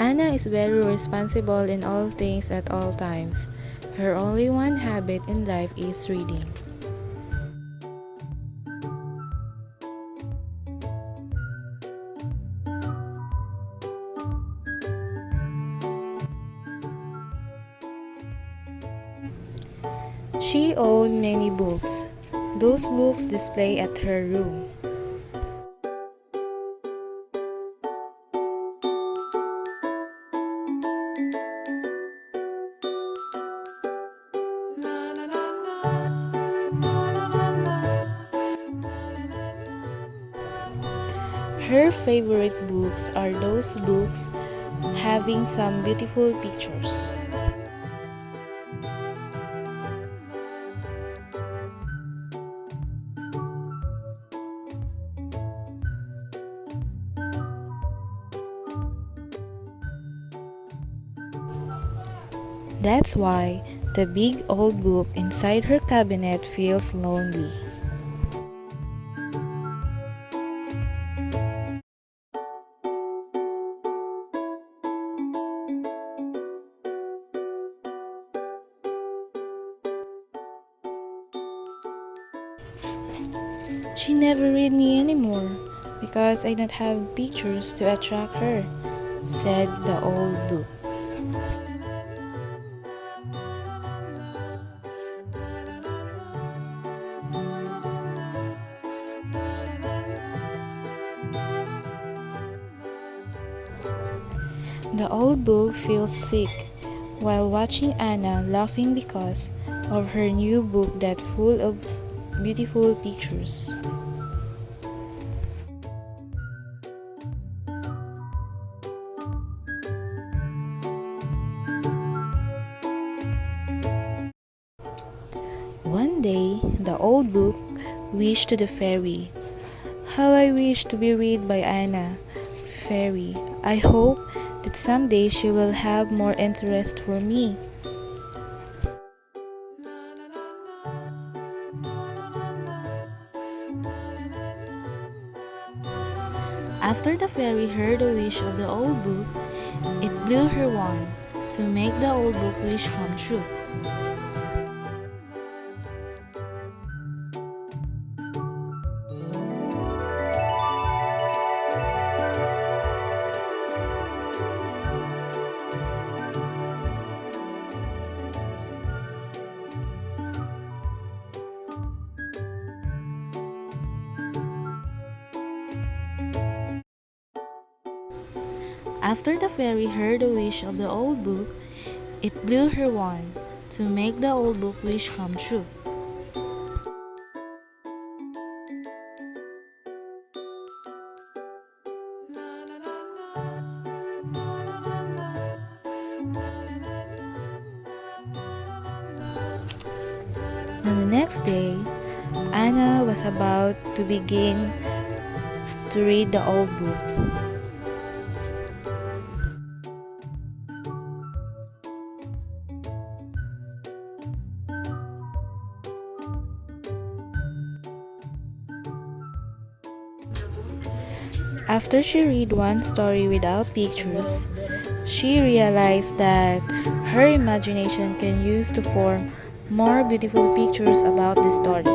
Anna is very responsible in all things at all times. Her only one habit in life is reading. She owned many books. Those books display at her room. Her favorite books are those books having some beautiful pictures. That's why the big old book inside her cabinet feels lonely. She never read me anymore because I don't have pictures to attract her, said the old book. The old book feels sick while watching Anna laughing because of her new book that's full of beautiful pictures. One day, the old book wished to the fairy, "How I wish to be read by Anna. Fairy, I hope that someday she will have more interest for me." After the fairy heard the wish of the old book, it blew her wand to make the old book wish come true. After the fairy heard the wish of the old book, it blew her wand to make the old book wish come true. On the next day, Anna was about to begin to read the old book. After she read one story without pictures, she realized that her imagination can use to form more beautiful pictures about the story.